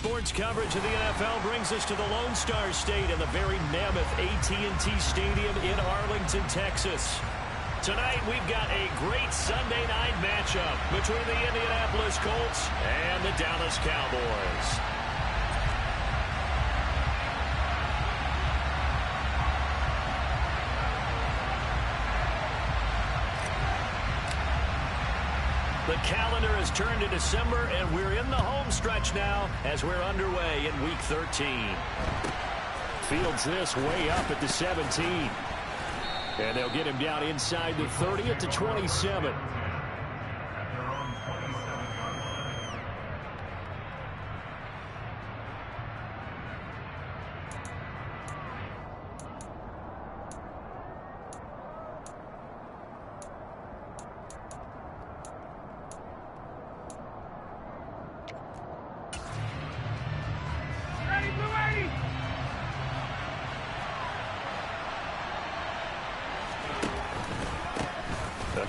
Sports coverage of the NFL brings us to the Lone Star State in the very mammoth AT&T Stadium in Arlington, Texas. Tonight, we've got a great Sunday night matchup between the Indianapolis Colts and the Dallas Cowboys. The calendar has turned to December, and we're in the home stretch now as we're underway in Week 13. Fields this way up at the 17. And they'll get him down inside the 30 at the 27.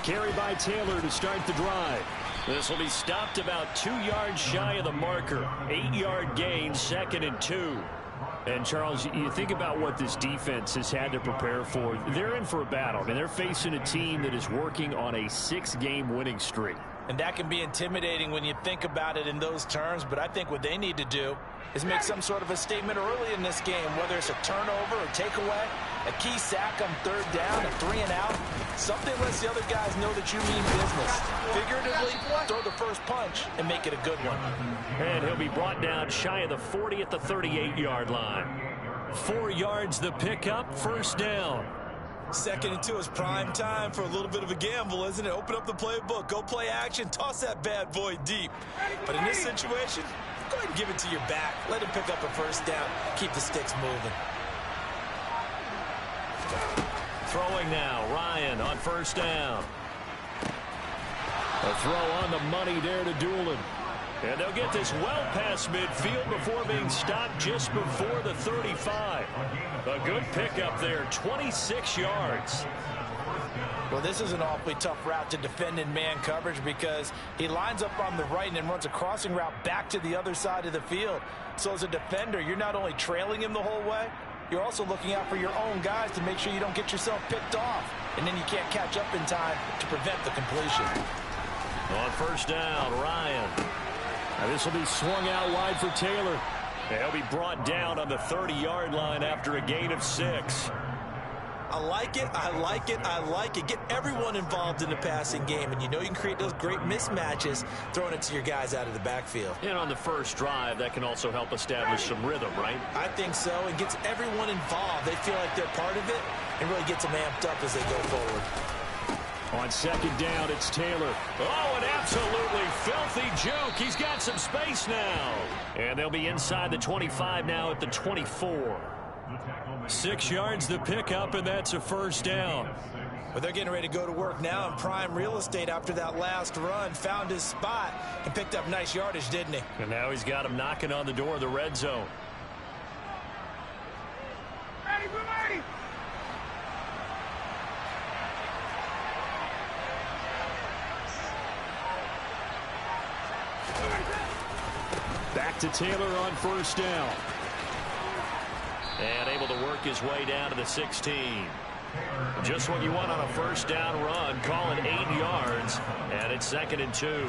Carry by Taylor to start the drive. This will be stopped about 2 yards shy of the marker. 8-yard gain, 2nd and 2. And, Charles, you think about what this defense has had to prepare for. They're in for a battle. I mean, they're facing a team that is working on a 6-game winning streak. And that can be intimidating when you think about it in those terms. But I think what they need to do is make some sort of a statement early in this game, whether it's a turnover or takeaway, a key sack on 3rd down, a 3-and-out. Something lets the other guys know that you mean business. Figuratively, throw the first punch and make it a good one. And he'll be brought down shy of the 40 at the 38-yard line. 4 yards the pickup, 1st down. 2nd and 2 is prime time for a little bit of a gamble, isn't it? Open up the playbook, go play action, toss that bad boy deep. But in this situation, go ahead and give it to your back. Let him pick up a 1st down. Keep the sticks moving. Throwing now, Ryan on 1st down. A throw on the money there to Doolin. And they'll get this well past midfield before being stopped just before the 35. A good pickup there, 26 yards. Well, this is an awfully tough route to defend in man coverage because he lines up on the right and then runs a crossing route back to the other side of the field. So as a defender, you're not only trailing him the whole way, you're also looking out for your own guys to make sure you don't get yourself picked off. And then you can't catch up in time to prevent the completion. On 1st down, Ryan. Now this will be swung out wide for Taylor. He'll be brought down on the 30-yard line after a gain of 6. I like it, I like it, I like it. Get everyone involved in the passing game, and you know you can create those great mismatches throwing it to your guys out of the backfield. And on the first drive, that can also help establish some rhythm, right? I think so, and gets everyone involved. They feel like they're part of it and really gets them amped up as they go forward. On 2nd down, it's Taylor. Oh, an absolutely filthy juke. He's got some space now. And they'll be inside the 25 now at the 24. 6 yards the pickup, and that's a 1st down. Well, they're getting ready to go to work now in prime real estate after that last run. Found his spot and picked up nice yardage, didn't he? And now he's got him knocking on the door of the red zone. Ready. Back to Taylor on 1st down. And able to work his way down to the 16. Just what you want on a 1st down run. Call it 8 yards. And it's 2nd and 2.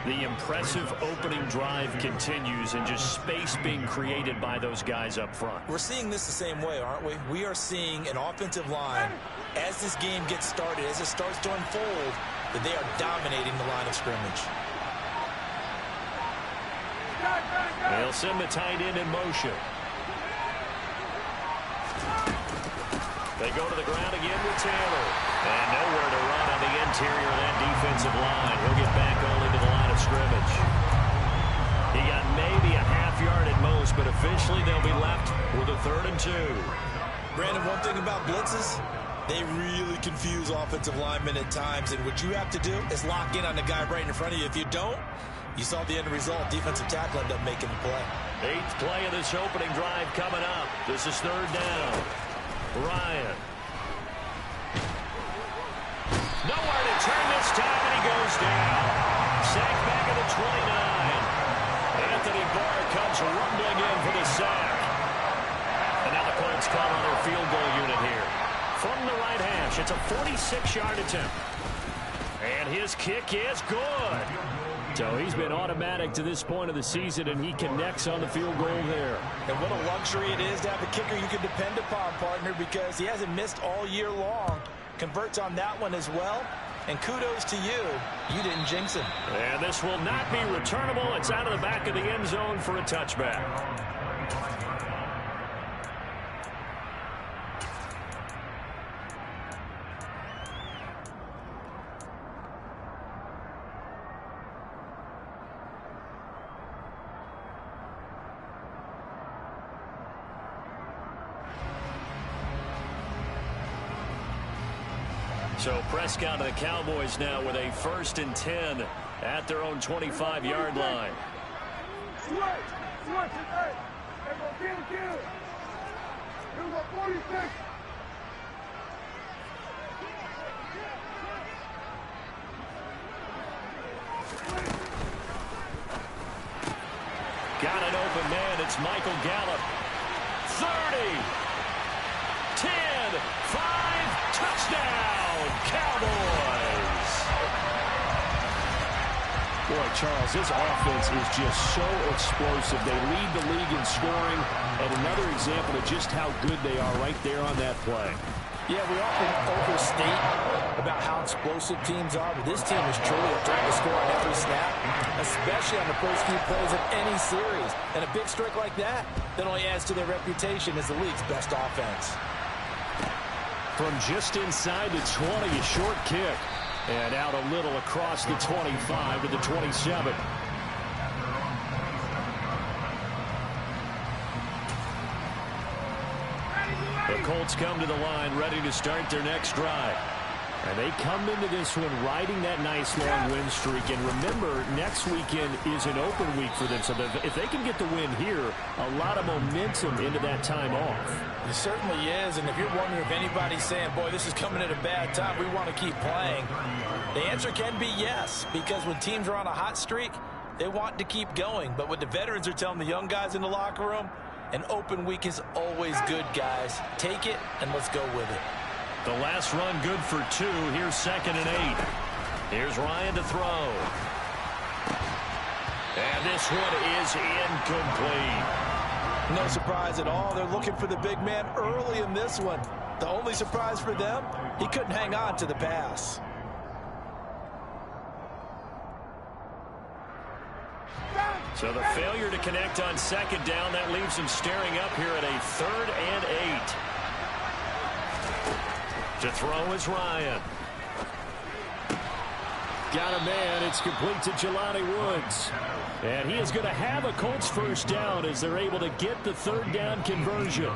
The impressive opening drive continues, and just space being created by those guys up front. We're seeing this the same way, aren't we? We are seeing an offensive line, as this game gets started, as it starts to unfold, that they are dominating the line of scrimmage. They'll send the tight end in motion. They go to the ground again with Taylor. And nowhere to run on the interior of that defensive line. He'll get back only to the line of scrimmage. He got maybe a half yard at most, but officially they'll be left with a 3rd and 2. Brandon, one thing about blitzes, they really confuse offensive linemen at times. And what you have to do is lock in on the guy right in front of you. If you don't, you saw the end result. Defensive tackle ended up making the play. 8th play of this opening drive coming up. This is 3rd down. Ryan. Nowhere to turn this time, and he goes down. Sacked back at the 29. Anthony Barr comes rumbling in for the sack. And now the Colts call on their field goal unit here. From the right hash, it's a 46-yard attempt. And his kick is good. So he's been automatic to this point of the season, and he connects on the field goal there. And what a luxury it is to have a kicker you can depend upon, partner, because he hasn't missed all year long. Converts on that one as well. And kudos to you. You didn't jinx him. And this will not be returnable. It's out of the back of the end zone for a touchback. So Prescott and the Cowboys now with a 1st and 10 at their own 25-yard line. Switch, hey. They gonna kill. Here's a 46. Got an open man. It's Michael Gallup. 30, 10, 5, touchdown. Cowboys. Boy, Charles, this offense is just so explosive. They lead the league in scoring, and another example of just how good they are right there on that play. Yeah, we often overstate about how explosive teams are, but this team is truly trying to score on every snap, especially on the first few plays of any series. And a big streak like that only adds to their reputation as the league's best offense. From just inside the 20, a short kick. And out a little across the 25 to the 27. The Colts come to the line ready to start their next drive. And they come into this one riding that nice long win streak. And remember, next weekend is an open week for them. So if they can get the win here, a lot of momentum into that time off. It certainly is. And if you're wondering if anybody's saying, boy, this is coming at a bad time, we want to keep playing, the answer can be yes. Because when teams are on a hot streak, they want to keep going. But what the veterans are telling the young guys in the locker room, an open week is always good, guys. Take it and let's go with it. The last run good for 2. Here's 2nd and 8. Here's Ryan to throw. And this one is incomplete. No surprise at all. They're looking for the big man early in this one. The only surprise for them, he couldn't hang on to the pass. So the failure to connect on 2nd down, that leaves him staring up here at a 3rd and 8. To throw is Ryan. Got a man. It's complete to Jelani Woods. And he is going to have a Colts 1st down as they're able to get the 3rd down conversion.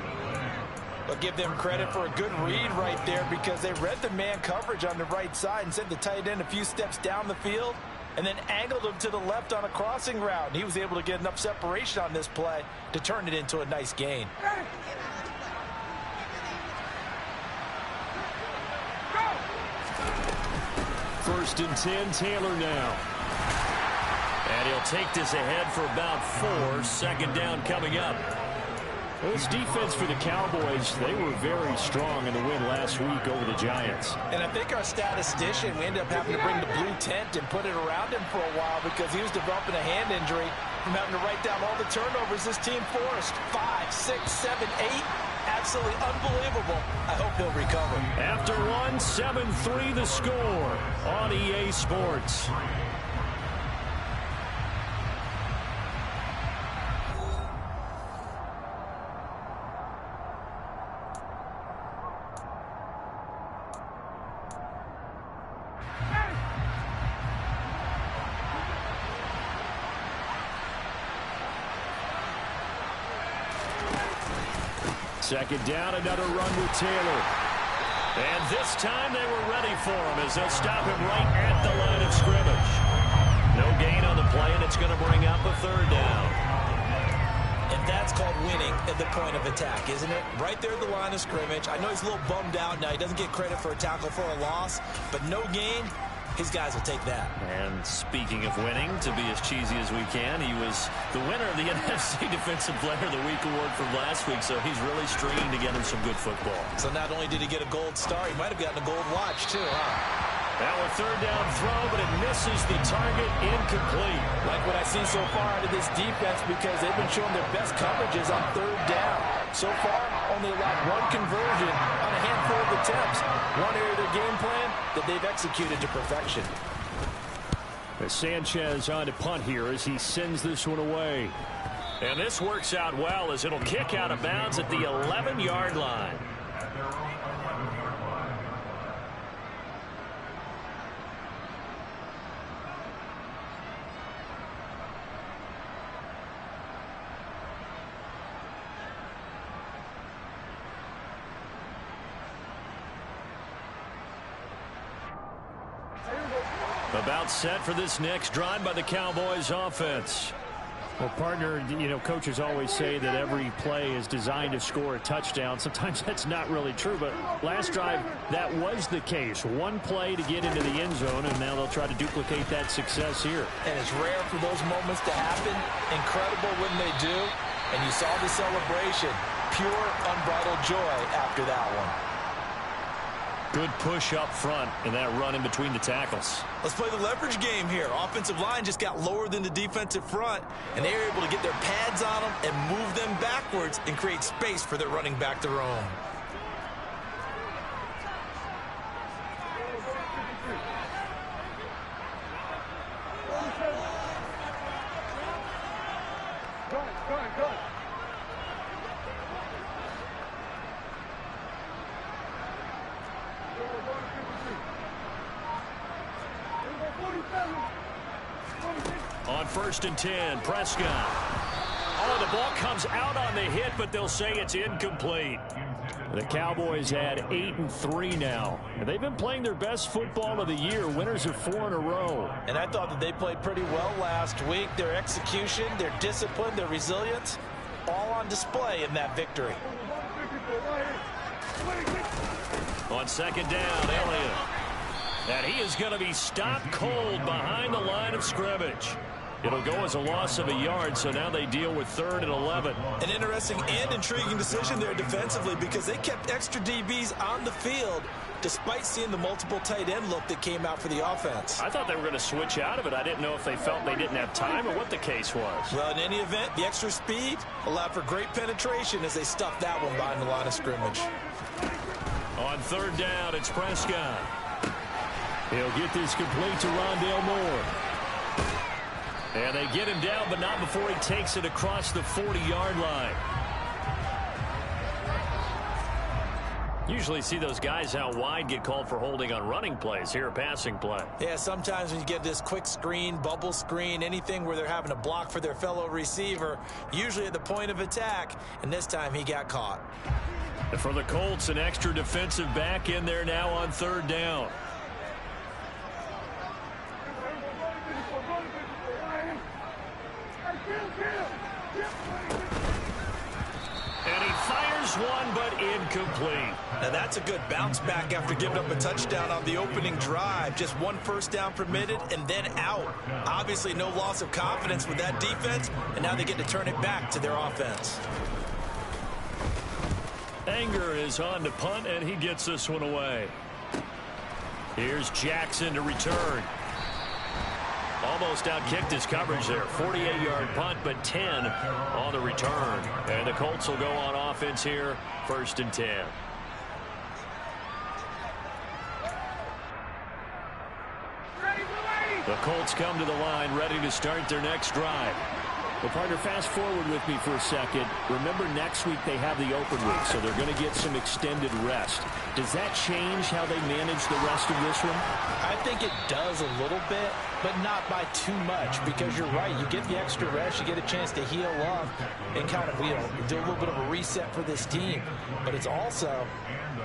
But give them credit for a good read right there because they read the man coverage on the right side and sent the tight end a few steps down the field and then angled him to the left on a crossing route. And he was able to get enough separation on this play to turn it into a nice gain. 1st and 10, Taylor now. And he'll take this ahead for about 4. 2nd down coming up. Well, this defense for the Cowboys, they were very strong in the win last week over the Giants. And I think our statistician, we ended up having to bring the blue tent and put it around him for a while because he was developing a hand injury from having to write down all the turnovers this team forced. 5, 6, 7, 8. Absolutely unbelievable. I hope he'll recover. After 1, 7-3 the score on EA Sports. Second down, another run with Taylor. And this time they were ready for him as they'll stop him right at the line of scrimmage. No gain on the play, and it's going to bring up a 3rd down. And that's called winning at the point of attack, isn't it? Right there at the line of scrimmage. I know he's a little bummed out now. He doesn't get credit for a tackle for a loss, but no gain, his guys will take that. And speaking of winning, to be as cheesy as we can, he was the winner of the NFC Defensive Player of the Week award from last week, so he's really stringing together some good football. So not only did he get a gold star, he might have gotten a gold watch too, huh? Now a third down throw, but it misses the target, incomplete. Like what I've seen so far out of this defense, because they've been showing their best coverages on third down. So far, only allowed one conversion on a handful of attempts. One area of their game plan that they've executed to perfection. Sanchez on to punt here as he sends this one away. And this works out well as it'll kick out of bounds at the 11-yard line. About set for this next drive by the Cowboys offense. Well, partner, you know, coaches always say that every play is designed to score a touchdown. Sometimes that's not really true, but last drive, that was the case. One play to get into the end zone, and now they'll try to duplicate that success here. And it's rare for those moments to happen. Incredible when they do. And you saw the celebration. Pure, unbridled joy after that one. Good push up front and that run in between the tackles. Let's play the leverage game here. Offensive line just got lower than the defensive front, and they were able to get their pads on them and move them backwards and create space for their running back to roam. On 1st and 10, Prescott. Oh, the ball comes out on the hit, but they'll say it's incomplete. The Cowboys had 8-3 now. And they've been playing their best football of the year. Winners of 4 in a row. And I thought that they played pretty well last week. Their execution, their discipline, their resilience, all on display in that victory. On 2nd down, Elliott. And he is going to be stopped cold behind the line of scrimmage. It'll go as a loss of a yard, so now they deal with 3rd and 11. An interesting and intriguing decision there defensively, because they kept extra DBs on the field despite seeing the multiple tight end look that came out for the offense. I thought they were going to switch out of it. I didn't know if they felt they didn't have time or what the case was. Well, in any event, the extra speed allowed for great penetration as they stuffed that one behind the line of scrimmage. On 3rd down, it's Prescott. He'll get this complete to Rondale Moore. And they get him down, but not before he takes it across the 40-yard line. Usually see those guys out wide get called for holding on running plays. Here, a passing play. Yeah, sometimes when you get this quick screen, bubble screen, anything where they're having to block for their fellow receiver, usually at the point of attack, and this time he got caught. And for the Colts, an extra defensive back in there now on 3rd down. And he fires one, but incomplete. Now that's a good bounce back after giving up a touchdown on the opening drive. Just 1 first down permitted and then out. Obviously no loss of confidence with that defense, and now they get to turn it back to their offense. Anger is on to punt, and he gets this one away. Here's Jackson to return. Almost outkicked his coverage there. 48-yard punt, but 10 on the return. And the Colts will go on offense here, 1st and 10. The Colts come to the line, ready to start their next drive. Well, partner, fast forward with me for a second. Remember, next week they have the open week, so they're going to get some extended rest. Does that change how they manage the rest of this one? I think it does a little bit, but not by too much, because you're right. You get the extra rest, you get a chance to heal up and kind of, do a little bit of a reset for this team. But it's also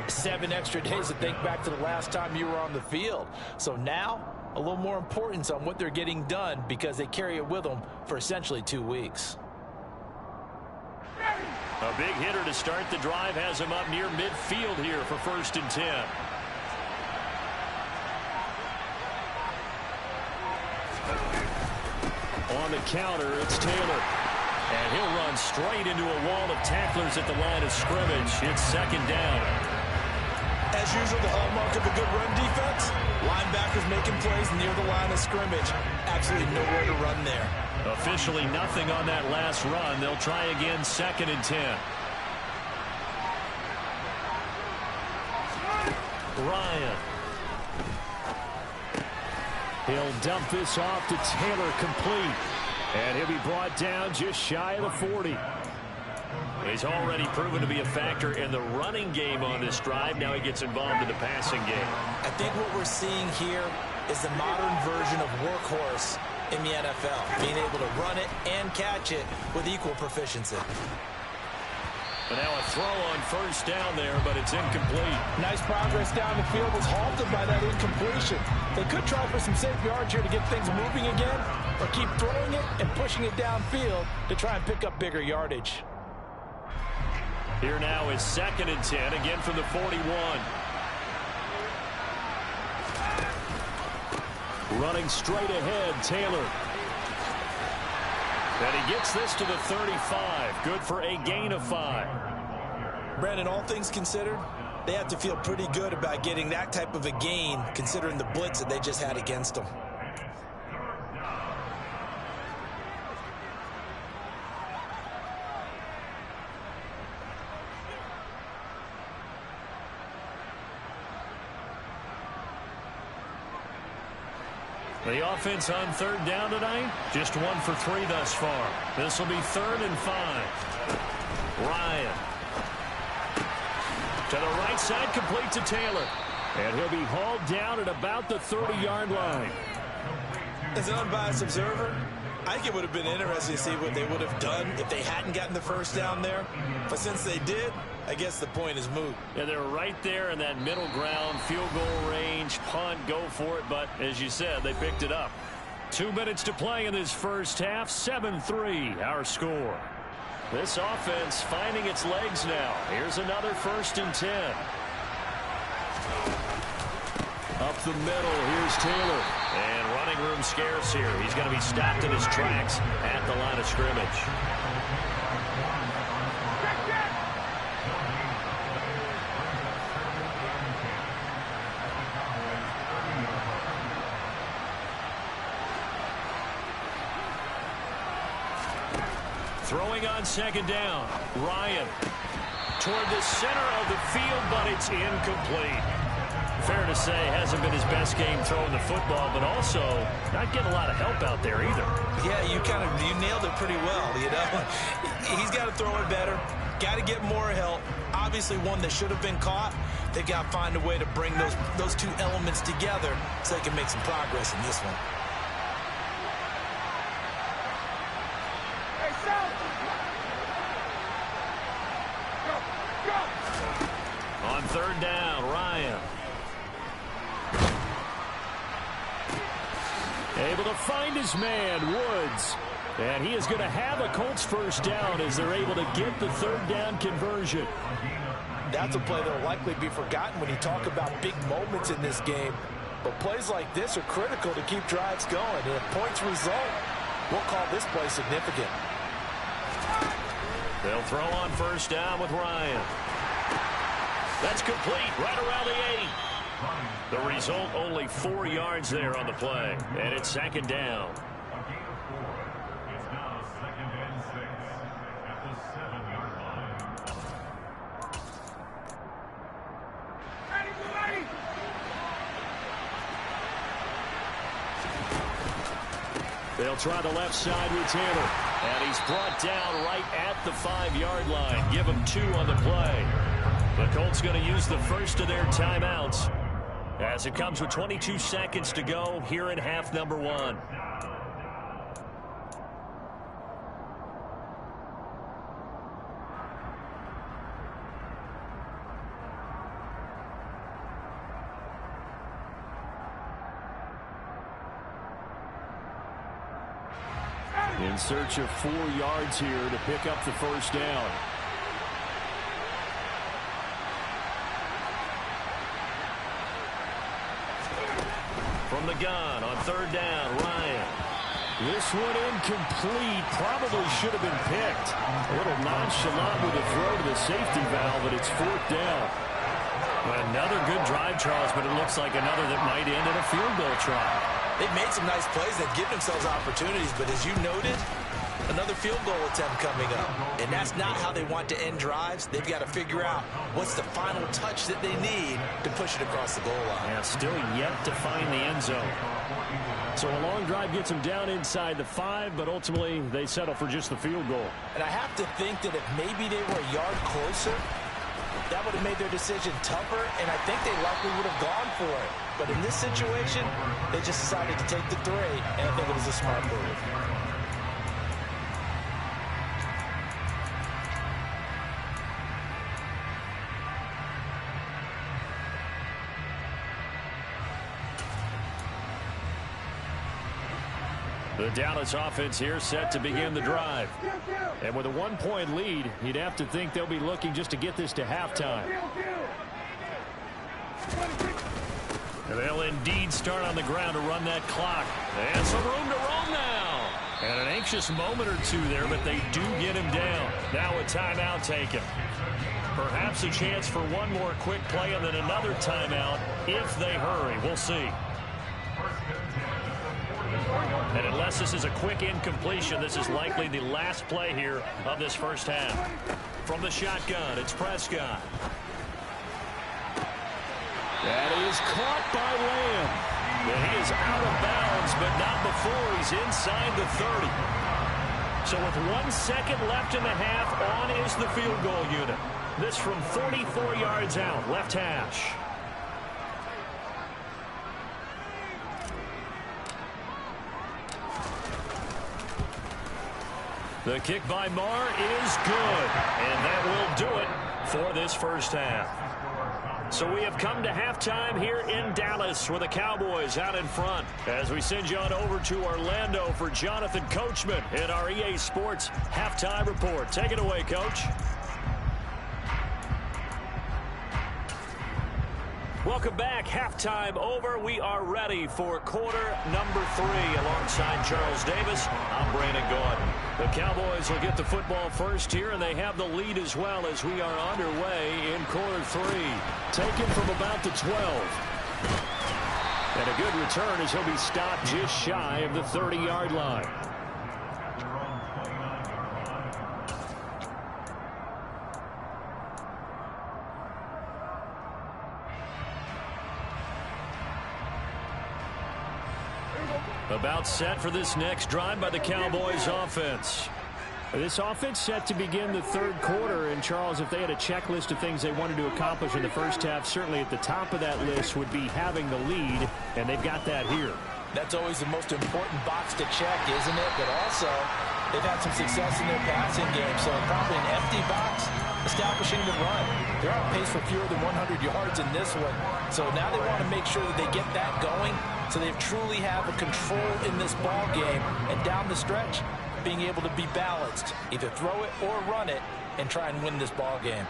7 extra days to think back to the last time you were on the field. So now, a little more importance on what they're getting done, because they carry it with them for essentially 2 weeks. A big hitter to start the drive has him up near midfield here for 1st and 10. on the counter. It's Taylor. And he'll run straight into a wall of tacklers at the line of scrimmage. It's second down. As usual, the hallmark of a good run defense, linebackers making plays near the line of scrimmage. Absolutely nowhere to run there. Officially nothing on that last run. They'll try again, 2nd and 10. Ryan. He'll dump this off to Taylor, complete. And he'll be brought down just shy of the 40. He's already proven to be a factor in the running game on this drive. Now he gets involved in the passing game. I think what we're seeing here is the modern version of workhorse in the NFL, being able to run it and catch it with equal proficiency. But now a throw on first down there, but it's incomplete. Nice progress down the field was halted by that incompletion. They could try for some safe yards here to get things moving again, or keep throwing it and pushing it downfield to try and pick up bigger yardage. Here now is 2nd and 10, again from the 41. Running straight ahead, Taylor. And he gets this to the 35. Good for a gain of 5. Brandon, all things considered, they have to feel pretty good about getting that type of a gain, considering the blitz that they just had against them. The offense on 3rd down tonight, just 1 for 3 thus far. This will be 3rd and 5. Ryan. To the right side, complete to Taylor. And he'll be hauled down at about the 30-yard line. As an unbiased observer, I think it would have been interesting to see what they would have done if they hadn't gotten the first down there. But since they did, I guess the point is moot. Yeah, they're right there in that middle ground, field goal range, punt, go for it. But as you said, they picked it up. 2 minutes to play in this first half, 7-3 our score. This offense finding its legs now. Here's another 1st and 10. Up the middle, here's Taylor. And running room scarce here. He's going to be stopped in his tracks at the line of scrimmage. Throwing on 2nd down. Ryan toward the center of the field, but it's incomplete. Fair to say, hasn't been his best game throwing the football, but also not getting a lot of help out there either. Yeah, you nailed it pretty well, you know. He's got to throw it better. Got to get more help. Obviously one that should have been caught. They got to find a way to bring those two elements together so they can make some progress in this one. On 3rd down, Ryan. Able to find his man, Woods. And he is going to have a Colts first down as they're able to get the 3rd down conversion. That's a play that will likely be forgotten when you talk about big moments in this game. But plays like this are critical to keep drives going. And if points result, we'll call this play significant. They'll throw on 1st down with Ryan. That's complete right around the 8. The result, only 4 yards there on the play. And it's 2nd down. They'll try the left side with Taylor. And he's brought down right at the 5-yard line. Give him 2 on the play. The Colts going to use the first of their timeouts as it comes with 22 seconds to go here in half number 1. In search of 4 yards here to pick up the first down. From the gun on 3rd down, Ryan. This one incomplete. Probably should have been picked. A little nonchalant with a throw to the safety valve, but it's 4th down. Another good drive, Charles, but it looks like another that might end in a field goal try. They've made some nice plays. They've given themselves opportunities, but as you noted, another field goal attempt coming up. And that's not how they want to end drives. They've got to figure out what's the final touch that they need to push it across the goal line. Yeah, still yet to find the end zone. So a long drive gets them down inside the 5, but ultimately they settle for just the field goal. And I have to think that if maybe they were a yard closer, that would have made their decision tougher, and I think they likely would have gone for it. But in this situation, they just decided to take the 3, and I think it was a smart move. The Dallas offense here set to begin the drive. And with a 1-point lead, you'd have to think they'll be looking just to get this to halftime. And they'll indeed start on the ground to run that clock. And some room to roam now. And an anxious moment or two there, but they do get him down. Now a timeout taken. Perhaps a chance for one more quick play and then another timeout if they hurry. We'll see. And unless this is a quick incompletion, this is likely the last play here of this first half. From the shotgun, it's Prescott. That is caught by Lamb. And he is out of bounds, but not before he's inside the 30. So with 1 second left in the half, on is the field goal unit. This from 44 yards out, left hash. The kick by Marr is good, and that will do it for this first half. So we have come to halftime here in Dallas with the Cowboys out in front as we send you on over to Orlando for Jonathan Coachman in our EA Sports Halftime Report. Take it away, Coach. Welcome back. Halftime over. We are ready for quarter number 3 alongside Charles Davis. I'm Brandon Gordon. The Cowboys will get the football first here, and they have the lead as well as we are underway in quarter 3. Taken from about the 12. And a good return as he'll be stopped just shy of the 30-yard line. About set for this next drive by the Cowboys offense. This offense set to begin the 3rd quarter. And, Charles, if they had a checklist of things they wanted to accomplish in the first half, certainly at the top of that list would be having the lead, and they've got that here. That's always the most important box to check, isn't it? But also, they've had some success in their passing game, so probably an empty box, establishing the run. They're on pace for fewer than 100 yards in this one. So now they want to make sure that they get that going so they truly have a control in this ball game. And down the stretch, being able to be balanced, either throw it or run it, and try and win this ball game.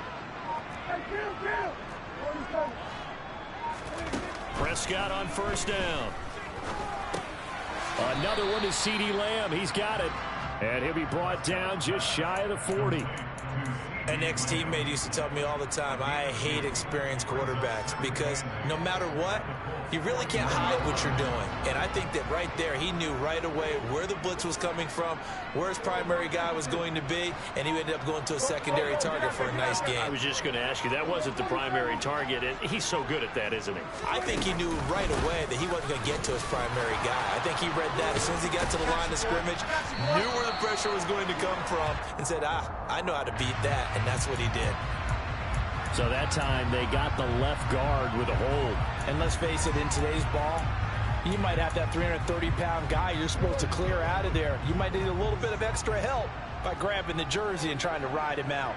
Prescott on first down. Another one to CeeDee Lamb. He's got it. And he'll be brought down just shy of the 40. An ex-teammate used to tell me all the time, I hate experienced quarterbacks because no matter what, you really can't hide what you're doing. And I think that right there, he knew right away where the blitz was coming from, where his primary guy was going to be, and he ended up going to a secondary target for a nice game. I was just going to ask you, that wasn't the primary target, and he's so good at that, isn't he? I think he knew right away that he wasn't going to get to his primary guy. I think he read that as soon as he got to the line of scrimmage, knew where the pressure was going to come from, and said, I know how to beat that, and that's what he did. So that time they got the left guard with a hold. And let's face it, in today's ball, you might have that 330-pound guy you're supposed to clear out of there. You might need a little bit of extra help by grabbing the jersey and trying to ride him out.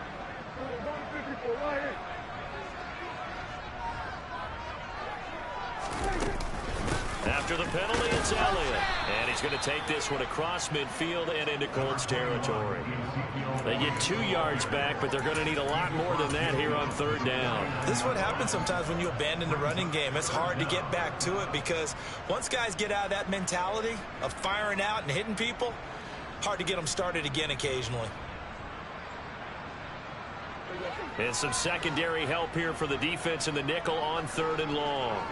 After After the penalty, it's Elliott. And he's going to take this one across midfield and into Colts territory. They get 2 yards back, but they're going to need a lot more than that here on 3rd down. This is what happens sometimes when you abandon the running game. It's hard to get back to it because once guys get out of that mentality of firing out and hitting people, hard to get them started again occasionally. And some secondary help here for the defense in the nickel on 3rd and long.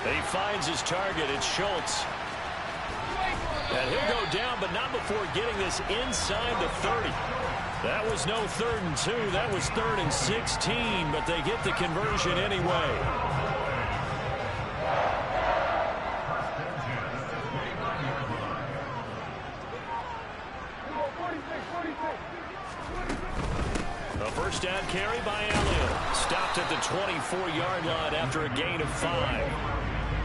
He finds his target. It's Schultz. And he'll go down, but not before getting this inside the 30. That was no 3rd and 2. That was 3rd and 16, but they get the conversion anyway. A first down carry by Elliott. Stopped at the 24-yard line after a gain of 5.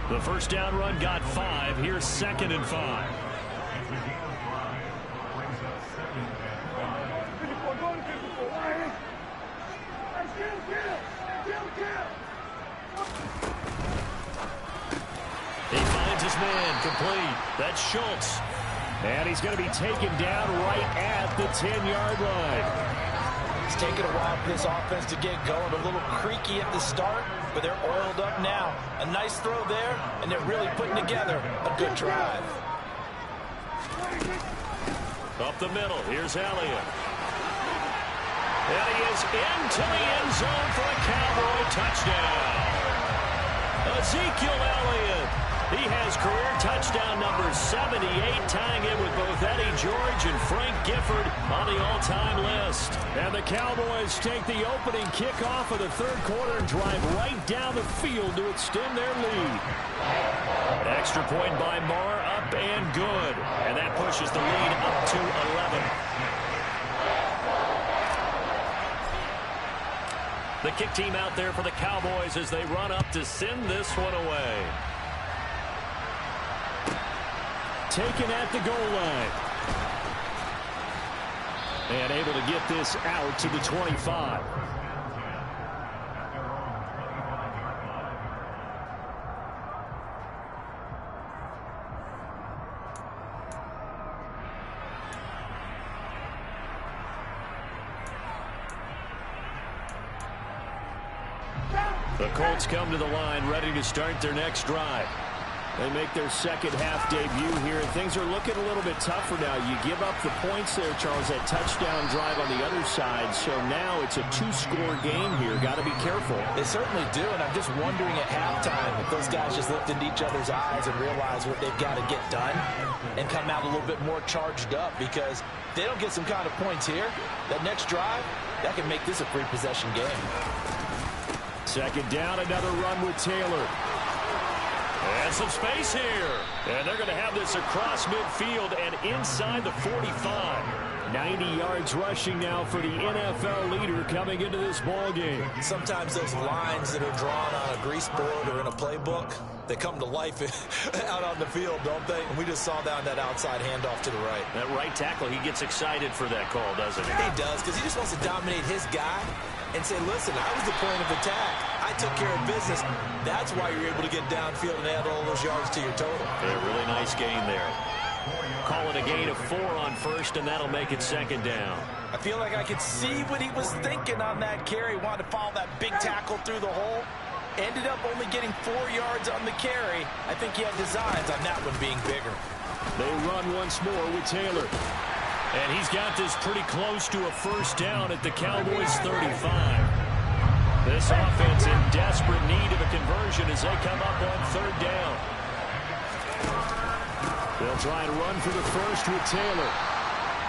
The first down run got 5. Here's 2nd and 5. He finds his man complete. That's Schultz. And he's going to be taken down right at the 10-yard line. It's taken a while for this offense to get going. A little creaky at the start, but they're oiled up now. A nice throw there, and they're really putting together a good drive. Up the middle, here's Elliott. And he is into the end zone for a Cowboy touchdown. Ezekiel Elliott. He has career touchdown number 78, tying it with both Eddie George and Frank Gifford on the all-time list. And the Cowboys take the opening kickoff of the 3rd quarter and drive right down the field to extend their lead. Extra point by Marr, up and good. And that pushes the lead up to 11. The kick team out there for the Cowboys as they run up to send this one away. Taken at the goal line. And able to get this out to the 25. The Colts come to the line ready to start their next drive. They make their second half debut here, and things are looking a little bit tougher now. You give up the points there, Charles, that touchdown drive on the other side. So now it's a 2-score game here. Got to be careful. They certainly do, and I'm just wondering at halftime if those guys just looked into each other's eyes and realized what they've got to get done and come out a little bit more charged up, because if they don't get some kind of points here, that next drive, that can make this a free possession game. Second down, another run with Taylor. And some space here. And they're going to have this across midfield and inside the 45. 90 yards rushing now for the NFL leader coming into this ball game. Sometimes those lines that are drawn on a grease board or in a playbook, they come to life out on the field, don't they? And we just saw down that outside handoff to the right. That right tackle, he gets excited for that call, doesn't he? He does, because he just wants to dominate his guy and say, listen, I was the point of attack. I took care of business. That's why you're able to get downfield and add all those yards to your total. Yeah, really nice gain there. Call it a gain of 4 on first, and that'll make it second down. I feel like I could see what he was thinking on that carry. Wanted to follow that big tackle through the hole. Ended up only getting 4 yards on the carry. I think he had designs on that one being bigger. They run once more with Taylor. And he's got this pretty close to a first down at the Cowboys' 35. This offense in desperate need of a conversion as they come up on third down. They'll try and run for the first with Taylor.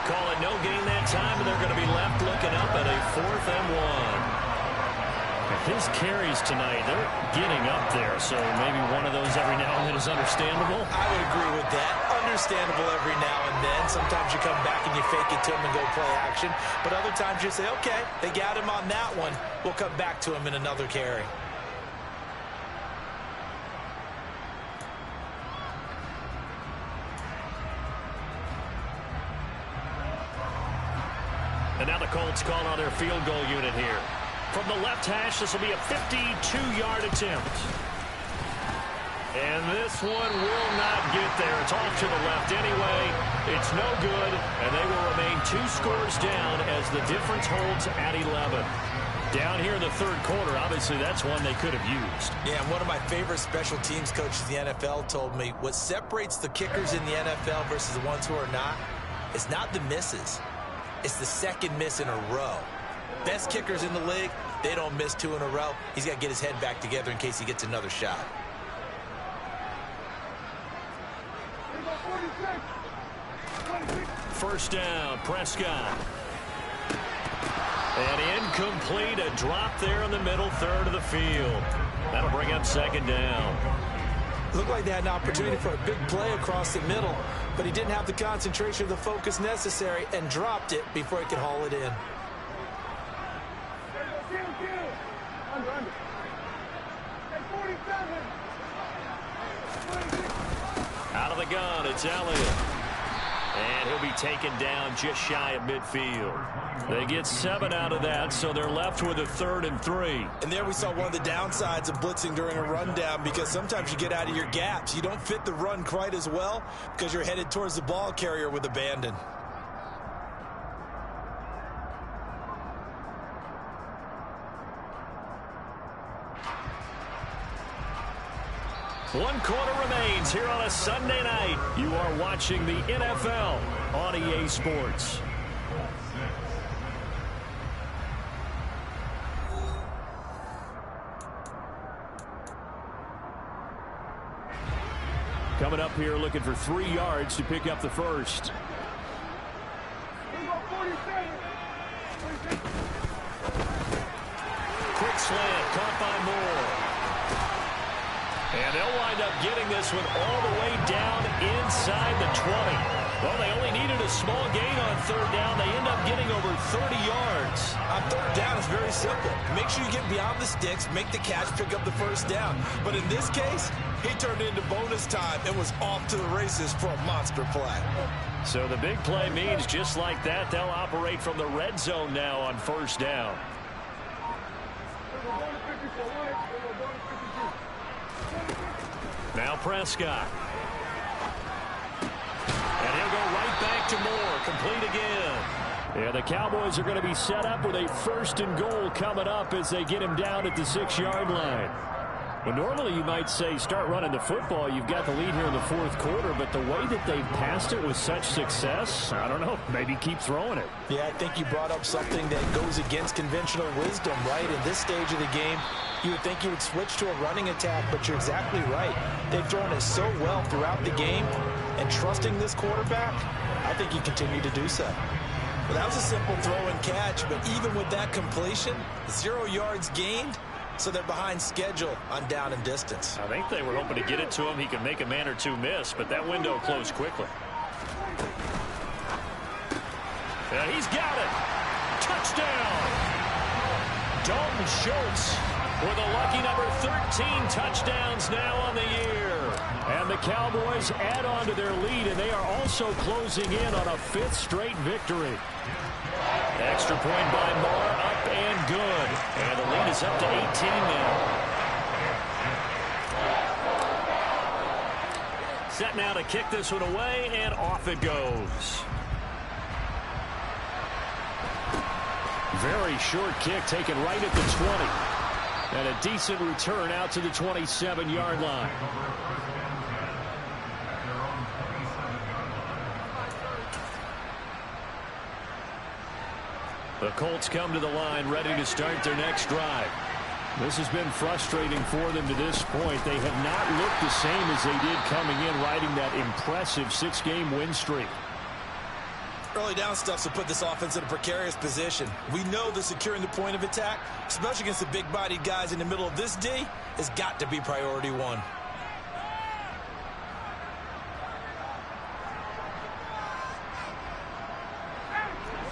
Call it no gain that time, and they're going to be left looking up at a 4th and 1. His carries tonight, they're getting up there, so maybe one of those every now and then is understandable. I would agree with that. Understandable every now and then. Sometimes you come back and you fake it to him and go play action. But other times you say, okay, they got him on that one. We'll come back to him in another carry. And now the Colts call on their field goal unit here. From the left hash, this will be a 52-yard attempt. And this one will not get there. It's off to the left anyway. It's no good, and they will remain 2 scores down as the difference holds at 11. Down here in the third quarter, obviously that's one they could have used. Yeah, and one of my favorite special teams coaches in the NFL told me what separates the kickers in the NFL versus the ones who are not is not the misses. It's the second miss in a row. Best kickers in the league, they don't miss 2 in a row. He's got to get his head back together in case he gets another shot. First down, Prescott. And incomplete, a drop there in the middle third of the field. That'll bring up second down. Looked like they had an opportunity for a big play across the middle, but he didn't have the concentration or the focus necessary and dropped it before he could haul it in. Out of the gun, it's Elliott. And he'll be taken down just shy of midfield. They get 7 out of that, so they're left with a 3rd and 3. And there we saw one of the downsides of blitzing during a rundown, because sometimes you get out of your gaps. You don't fit the run quite as well because you're headed towards the ball carrier with abandon. One quarter remains here on a Sunday night. You are watching the NFL on EA Sports. Coming up here looking for 3 yards to pick up the first. Quick slant caught by Moore. And they'll wind up getting this one all the way down inside the 20. Well, they only needed a small gain on 3rd down. They end up getting over 30 yards. On 3rd down, it's very simple. Make sure you get beyond the sticks, make the catch, pick up the first down. But in this case, he turned into bonus time and was off to the races for a monster play. So the big play means just like that, they'll operate from the red zone now on 1st down. Now Prescott. And he'll go right back to Moore. Complete again. Yeah, the Cowboys are going to be set up with a 1st and goal coming up as they get him down at the 6-yard line. Well, normally you might say start running the football. You've got the lead here in the 4th quarter, but the way that they've passed it with such success, I don't know, maybe keep throwing it. Yeah, I think you brought up something that goes against conventional wisdom, right? In this stage of the game, you would think you would switch to a running attack, but you're exactly right. They've thrown it so well throughout the game, and trusting this quarterback, I think you continue to do so. Well, that was a simple throw and catch, but even with that completion, 0 yards gained, so they're behind schedule on down and distance. I think they were hoping to get it to him. He could make a man or 2 miss, but that window closed quickly. And he's got it. Touchdown. Dalton Schultz with a lucky number 13 touchdowns now on the year. And the Cowboys add on to their lead, and they are also closing in on a 5th straight victory. Extra point by Moore, up and good. And the lead is up to 18 now. Set now to kick this one away, and off it goes. Very short kick taken right at the 20. And a decent return out to the 27-yard line. The Colts come to the line ready to start their next drive. This has been frustrating for them to this point. They have not looked the same as they did coming in, riding that impressive 6-game win streak. Early down stuff to put this offense in a precarious position. We know that securing the point of attack, especially against the big-bodied guys in the middle of this D, has got to be priority 1.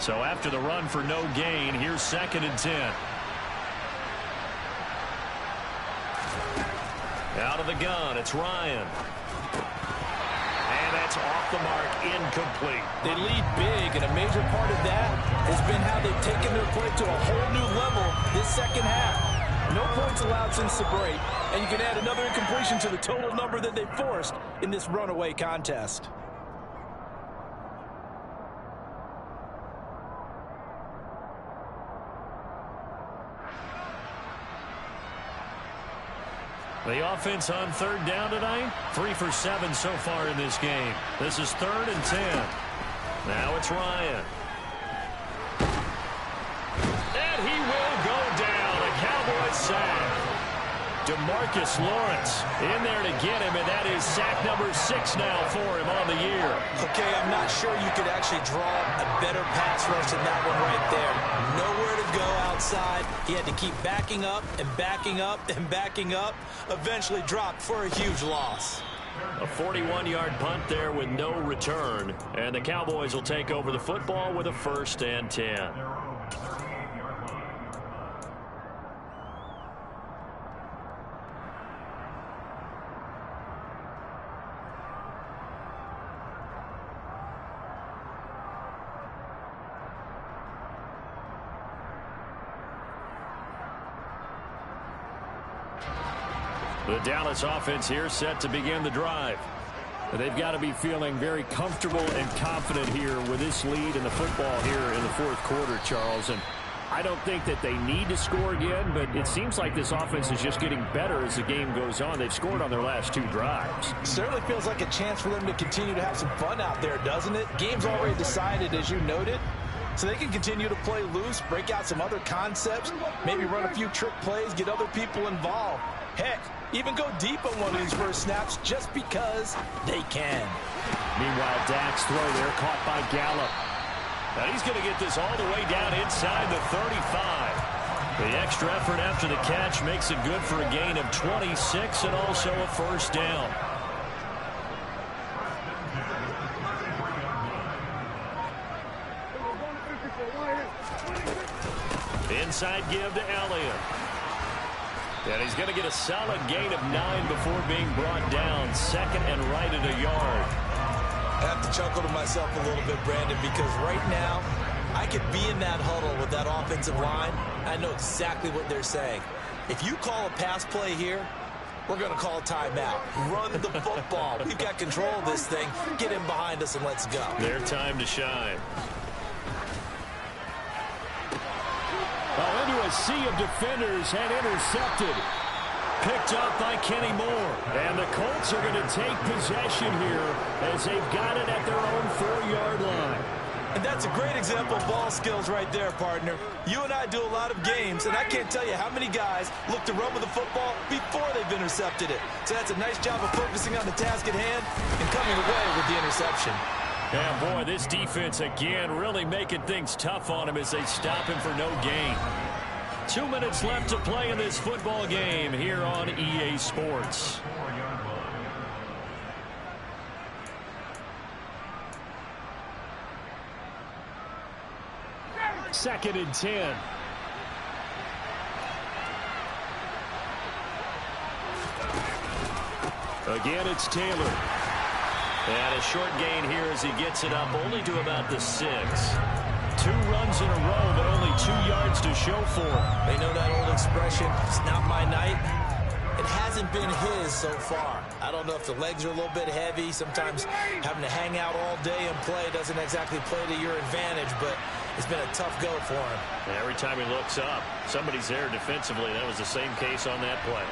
So after the run for no gain, here's 2nd and 10. Out of the gun, it's Ryan. And that's off the mark, incomplete. They lead big, and a major part of that has been how they've taken their play to a whole new level this second half. No points allowed since the break, and you can add another incompletion to the total number that they forced in this runaway contest. The offense on third down tonight, 3 for 7 so far in this game. This is 3rd and 10. Now it's Ryan. And he will go down. A Cowboys sack. DeMarcus Lawrence in there to get him, and that is sack number 6 now for him on the year. Okay, I'm not sure you could actually draw a better pass rush than that one right there. Nowhere to go outside. He had to keep backing up and backing up and backing up. Eventually dropped for a huge loss. A 41-yard punt there with no return. And the Cowboys will take over the football with a 1st and 10. The Dallas offense here set to begin the drive. They've got to be feeling very comfortable and confident here with this lead in the football here in the 4th quarter, Charles. And I don't think that they need to score again, but it seems like this offense is just getting better as the game goes on. They've scored on their last 2 drives. Certainly feels like a chance for them to continue to have some fun out there, doesn't it? Game's already decided, as you noted. So they can continue to play loose, break out some other concepts, maybe run a few trick plays, get other people involved. Heck, even go deep on one of these first snaps just because they can. Meanwhile, Dak's throw there caught by Gallup. And he's going to get this all the way down inside the 35. The extra effort after the catch makes it good for a gain of 26 and also a 1st down. Inside give to Elliott. And he's going to get a solid gain of 9 before being brought down. 2nd and right at a yard. I have to chuckle to myself a little bit, Brandon, because right now I could be in that huddle with that offensive line. I know exactly what they're saying. If you call a pass play here, we're going to call a timeout. Run the football. We've got control of this thing. Get in behind us and let's go. Their time to shine. Into a sea of defenders and intercepted. Picked up by Kenny Moore. And the Colts are going to take possession here as they've got it at their own 4-yard line. And that's a great example of ball skills right there, partner. You and I do a lot of games, and I can't tell you how many guys look to run with the football before they've intercepted it. So that's a nice job of focusing on the task at hand and coming away with the interception. Yeah, boy, this defense again really making things tough on him as they stop him for no gain. 2 minutes left to play in this football game here on EA Sports. Second and 10. Again, it's Taylor. And a short gain here as he gets it up only to about the 6. 2 runs in a row, but only 2 yards to show for him. They know that old expression, it's not my night. It hasn't been his so far. I don't know if the legs are a little bit heavy. Sometimes having to hang out all day and play doesn't exactly play to your advantage, but it's been a tough go for him. Every time he looks up, somebody's there defensively. That was the same case on that play.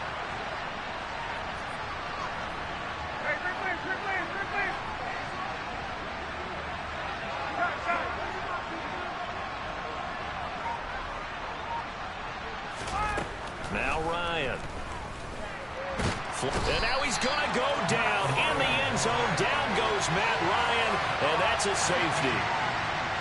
Now Ryan. And now he's going to go down in the end zone. Down goes Matt Ryan, and that's a safety.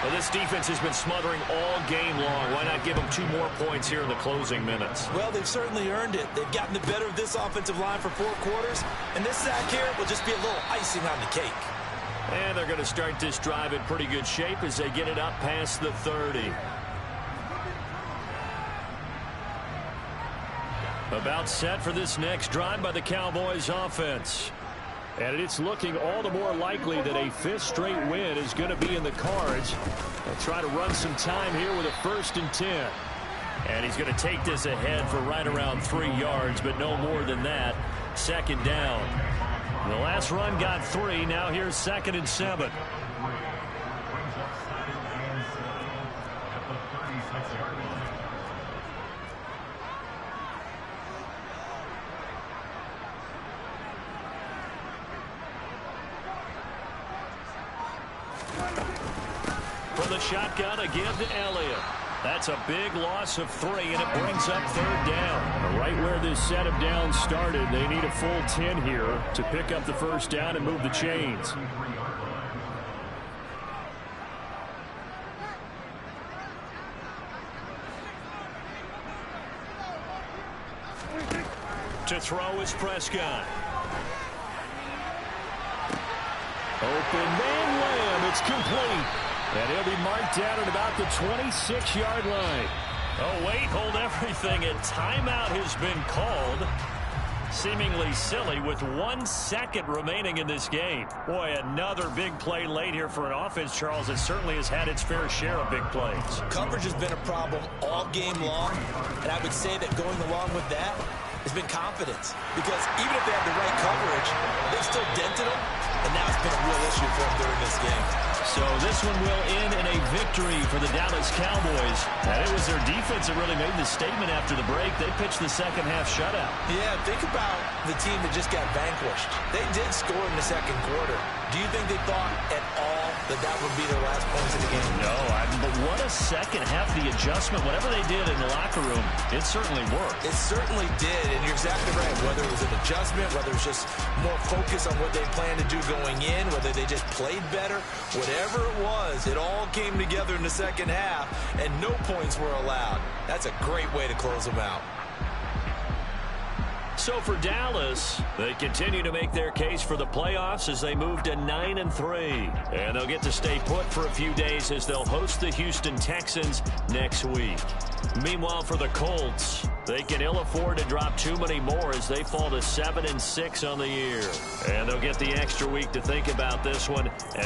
Well, this defense has been smothering all game long. Why not give them 2 more points here in the closing minutes? Well, they've certainly earned it. They've gotten the better of this offensive line for 4 quarters, and this sack here will just be a little icing on the cake. And they're going to start this drive in pretty good shape as they get it up past the 30. About set for this next drive by the Cowboys offense. And it's looking all the more likely that a fifth straight win is going to be in the cards. They'll try to run some time here with a 1st and 10. And he's going to take this ahead for right around 3 yards, but no more than that. 2nd down. The last run got 3. Now here's 2nd and 7. From the shotgun again to Elliott. That's a big loss of 3, and it brings up 3rd down. Right where this set of downs started, they need a full 10 here to pick up the 1st down and move the chains. To throw is Prescott. Open man Lamb. It's complete. And he'll be marked down at about the 26-yard line. Oh, wait, hold everything. A timeout has been called. Seemingly silly with 1 second remaining in this game. Boy, another big play late here for an offense, Charles, that certainly has had its fair share of big plays. Coverage has been a problem all game long, and I would say that going along with that has been confidence. Because even if they had the right coverage, they've still dented them, and now it's been a real issue for them during this game. So this one will end in a victory for the Dallas Cowboys. And it was their defense that really made the statement after the break. They pitched the second-half shutout. Yeah, think about the team that just got vanquished. They did score in the 2nd quarter. Do you think they thought at all that that would be their last points of the game? No, but what a second half. The adjustment, whatever they did in the locker room, it certainly worked. It certainly did, and you're exactly right. Whether it was an adjustment, whether it was just more focus on what they planned to do going in, whether they just played better, whatever it was, it all came together in the 2nd half, and no points were allowed. That's a great way to close them out. So for Dallas, they continue to make their case for the playoffs as they move to 9-3. And they'll get to stay put for a few days as they'll host the Houston Texans next week. Meanwhile, for the Colts, they can ill afford to drop too many more as they fall to 7-6 on the year. And they'll get the extra week to think about this one as